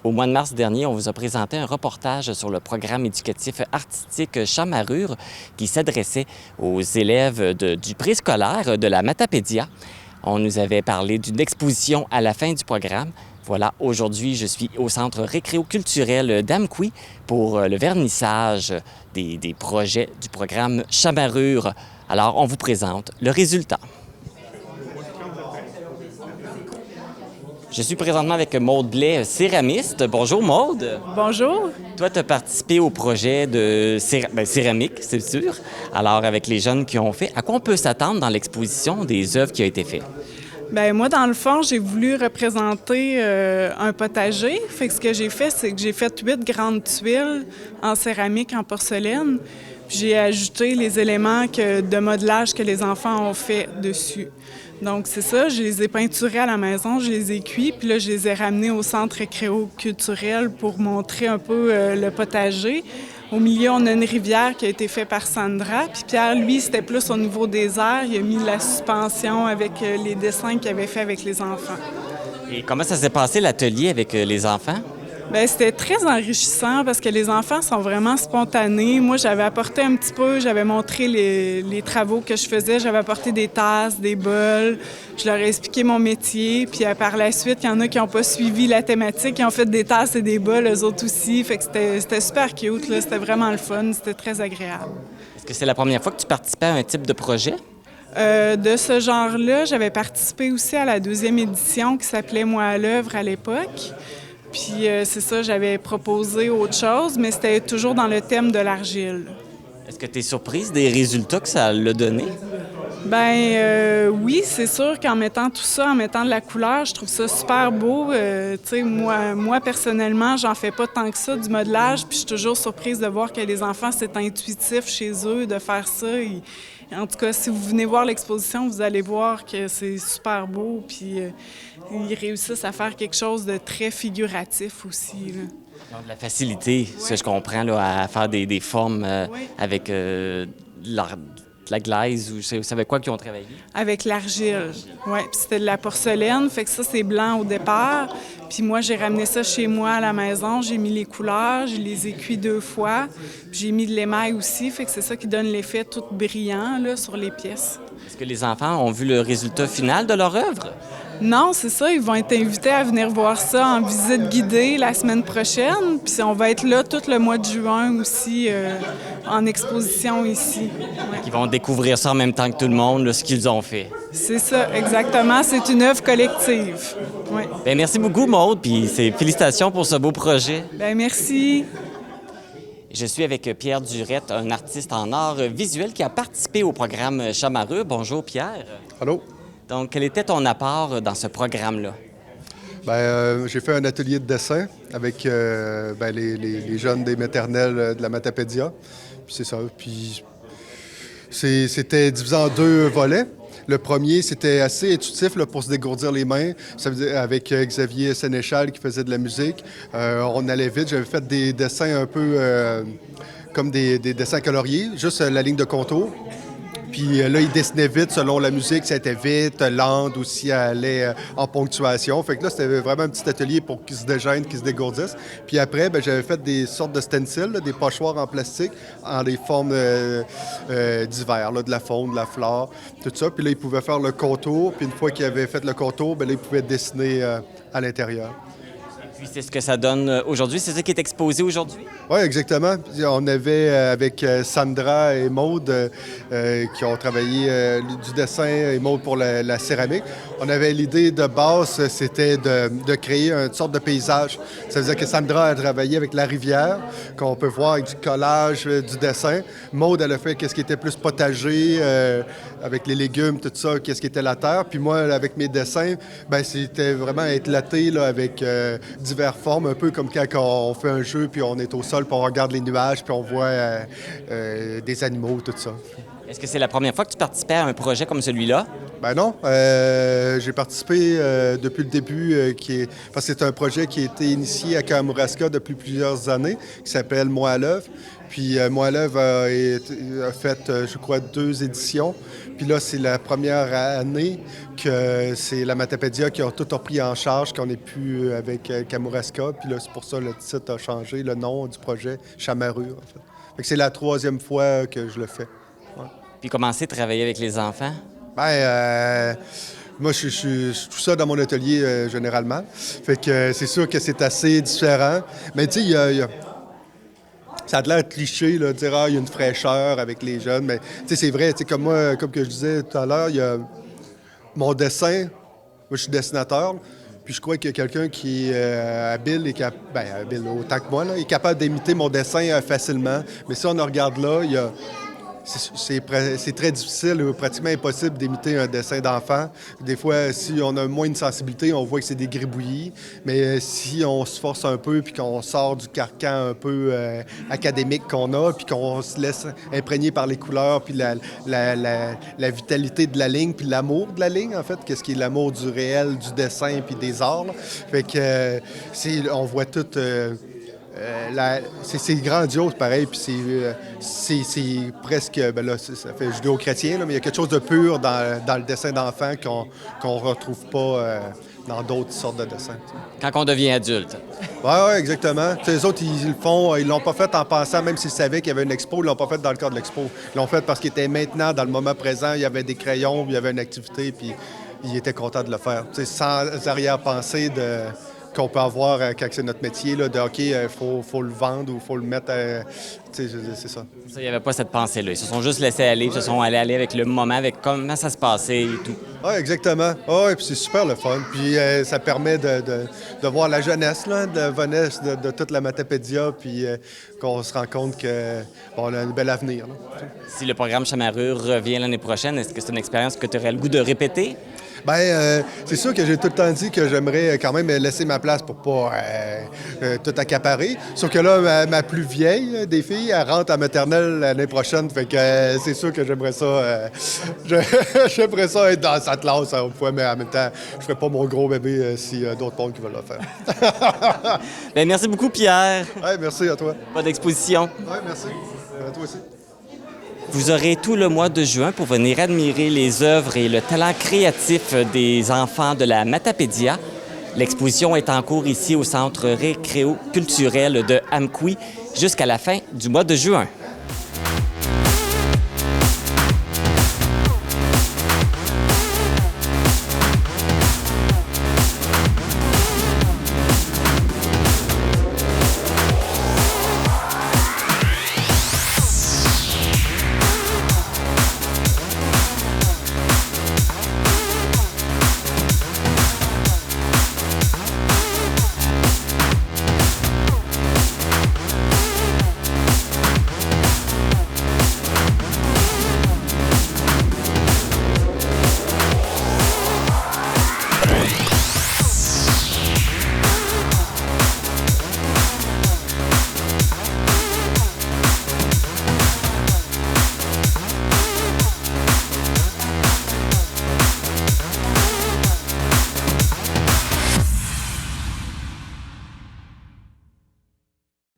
Au mois de mars dernier, on vous a présenté un reportage sur le programme éducatif artistique Chamarrure qui s'adressait aux élèves du préscolaire de la Matapédia. On nous avait parlé d'une exposition à la fin du programme. Voilà, aujourd'hui, je suis au centre récréo-culturel d'Amqui pour le vernissage des projets du programme Chamarrure. Alors, on vous présente le résultat. Je suis présentement avec Maude Blais, céramiste. Bonjour Maude. Bonjour. Toi, tu as participé au projet de céramique, c'est sûr. Alors, avec les jeunes qui ont fait, à quoi on peut s'attendre dans l'exposition des œuvres qui ont été faites? Bien, moi, dans le fond, j'ai voulu représenter un potager. Fait que ce que j'ai fait, c'est que j'ai fait 8 grandes tuiles en céramique, en porcelaine. Puis j'ai ajouté les éléments de modelage que les enfants ont fait dessus. Donc, c'est ça, je les ai peinturés à la maison, je les ai cuits, puis là, je les ai ramenés au centre récréo-culturel pour montrer un peu le potager. Au milieu, on a une rivière qui a été faite par Sandra. Puis Pierre, lui, c'était plus au niveau des airs. Il a mis la suspension avec les dessins qu'il avait fait avec les enfants. Et comment ça s'est passé l'atelier avec les enfants? Bien, c'était très enrichissant parce que les enfants sont vraiment spontanés. Moi, j'avais apporté un petit peu, j'avais montré les travaux que je faisais. J'avais apporté des tasses, des bols. Je leur ai expliqué mon métier. Puis par la suite, il y en a qui n'ont pas suivi la thématique, qui ont fait des tasses et des bols, eux autres aussi. Fait que c'était super cute, là. C'était vraiment le fun. C'était très agréable. Est-ce que c'est la première fois que tu participais à un type de projet? De ce genre-là, j'avais participé aussi à la 2e édition qui s'appelait « Moi à l'œuvre » à l'époque. Puis c'est ça, j'avais proposé autre chose, mais c'était toujours dans le thème de l'argile. Est-ce que tu es surprise des résultats que ça a donné? Bien, oui, c'est sûr qu'en mettant tout ça, en mettant de la couleur, je trouve ça super beau. Tu sais, moi, personnellement, j'en fais pas tant que ça du modelage, puis je suis toujours surprise de voir que les enfants, c'est intuitif chez eux de faire ça. En tout cas, si vous venez voir l'exposition, vous allez voir que c'est super beau, puis ils réussissent à faire quelque chose de très figuratif aussi, là. Donc, de la facilité, ce que je comprends, là, à faire des formes avec de la glaise ou c'est avec quoi qu'ils ont travaillé? Avec l'argile, oui. Puis c'était de la porcelaine, fait que ça, c'est blanc au départ. Puis moi, j'ai ramené ça chez moi à la maison, j'ai mis les couleurs, je les ai cuits 2 fois. Puis j'ai mis de l'émail aussi, fait que c'est ça qui donne l'effet tout brillant là, sur les pièces. Est-ce que les enfants ont vu le résultat final de leur œuvre? Non, c'est ça. Ils vont être invités à venir voir ça en visite guidée la semaine prochaine. Puis on va être là tout le mois de juin aussi en exposition ici. Ouais. Ils vont découvrir ça en même temps que tout le monde, là, ce qu'ils ont fait. C'est ça, exactement. C'est une œuvre collective. Oui. Bien, merci beaucoup, Maude, puis félicitations pour ce beau projet. Bien, merci. Je suis avec Pierre Durette, un artiste en art visuel qui a participé au programme Chamarrure. Bonjour, Pierre. Allô? Donc, quel était ton apport dans ce programme-là? Bien, j'ai fait un atelier de dessin avec les jeunes des maternelles de la Matapédia. Puis c'est ça. Puis c'était divisé en 2 volets. Le premier, c'était assez intuitif là, pour se dégourdir les mains. Ça veut dire avec Xavier Sénéchal qui faisait de la musique. On allait vite. J'avais fait des dessins un peu comme des dessins coloriés, juste la ligne de contour. Puis là, il dessinait vite selon la musique, ça était vite, lente aussi, elle allait en ponctuation. Fait que là, c'était vraiment un petit atelier pour qu'ils se dégênent, qu'ils se dégourdissent. Puis après, bien, j'avais fait des sortes de stencils, là, des pochoirs en plastique, en des formes divers, là, de la faune, de la flore, tout ça. Puis là, ils pouvaient faire le contour. Puis une fois qu'ils avaient fait le contour, bien, là, ils pouvaient dessiner à l'intérieur. Puis c'est ce que ça donne aujourd'hui, c'est ça qui est exposé aujourd'hui? Oui, exactement. On avait avec Sandra et Maude qui ont travaillé du dessin et Maude pour la céramique. On avait l'idée de base, c'était de créer une sorte de paysage. Ça veut dire que Sandra a travaillé avec la rivière, qu'on peut voir avec du collage, du dessin. Maude, elle a fait qu'est-ce qui était plus potager, avec les légumes, tout ça, qu'est-ce qui était la terre. Puis moi, avec mes dessins, ben c'était vraiment éclaté là, avec diverses formes, un peu comme quand on fait un jeu, puis on est au sol, puis on regarde les nuages, puis on voit des animaux, tout ça. Est-ce que c'est la première fois que tu participais à un projet comme celui-là? Ben non, j'ai participé depuis le début, parce que c'est un projet qui a été initié à Kamouraska depuis plusieurs années, qui s'appelle Moi à l'œuvre. Puis Moi à l'œuvre a fait, je crois, 2 éditions. Puis là, c'est la première année que c'est la Matapédia qui a tout repris en charge, qu'on n'est plus avec Kamouraska. Puis là, c'est pour ça que le titre a changé, le nom du projet, Chamarrure, en fait. Fait que c'est la 3e fois que je le fais. Ouais. Puis commencer à travailler avec les enfants? Moi, je suis tout ça dans mon atelier, généralement. Fait que c'est sûr que c'est assez différent. Mais tu sais, ça a l'air cliché, là, de dire « Ah, il y a une fraîcheur avec les jeunes ». Mais tu sais, c'est vrai, tu sais, comme moi, comme que je disais tout à l'heure, il y a mon dessin. Moi, je suis dessinateur. Puis je crois qu'il y a quelqu'un qui est habile, habile autant que moi, là, est capable d'imiter mon dessin facilement. Mais si on en regarde là, il y a... C'est très difficile ou pratiquement impossible d'imiter un dessin d'enfant. Des fois, si on a moins de sensibilité, on voit que c'est des gribouillis. Mais si on se force un peu puis qu'on sort du carcan un peu académique qu'on a puis qu'on se laisse imprégner par les couleurs puis la vitalité de la ligne puis l'amour de la ligne, en fait, qu'est-ce qui est l'amour du réel, du dessin puis des arts. Là. Fait que on voit tout... c'est grandiose, pareil, puis c'est presque, ben là, ça fait judéo-chrétien, là, mais il y a quelque chose de pur dans le dessin d'enfant qu'on retrouve pas dans d'autres sortes de dessins. Quand on devient adulte. Oui, exactement. T'sais, les autres, ils le font, ils l'ont pas fait en pensant, même s'ils savaient qu'il y avait une expo, ils l'ont pas fait dans le cadre de l'expo. Ils l'ont fait parce qu'ils étaient maintenant, dans le moment présent, il y avait des crayons, il y avait une activité, puis ils étaient contents de le faire. T'sais, sans arrière-pensée qu'on peut avoir quand c'est notre métier, là, de OK, il faut le vendre ou il faut le mettre c'est ça. Il n'y avait pas cette pensée-là. Ils se sont juste laissés aller, ils se sont allés avec le moment, avec comment ça se passait et tout. Oui, exactement. Oui, puis c'est super le fun. Puis ça permet de voir la jeunesse, là, de toute la Matapédia, puis qu'on se rend compte qu'on a un bel avenir. Là. Si le programme Chamarrure revient l'année prochaine, est-ce que c'est une expérience que tu aurais le goût de répéter? Bien, c'est sûr que j'ai tout le temps dit que j'aimerais quand même laisser ma place pour pas tout accaparer. Sauf que là, ma plus vieille des filles, elle rentre à maternelle l'année prochaine. Fait que c'est sûr que j'aimerais ça j'aimerais ça être dans sa classe une fois, mais en même temps, je ferais pas mon gros bébé s'il y a d'autres mondes qui veulent le faire. Bien, merci beaucoup, Pierre. Oui, merci à toi. Pas d'exposition. Oui, merci. À toi aussi. Vous aurez tout le mois de juin pour venir admirer les œuvres et le talent créatif des enfants de la Matapédia. L'exposition est en cours ici au Centre récréo-culturel de Amqui jusqu'à la fin du mois de juin.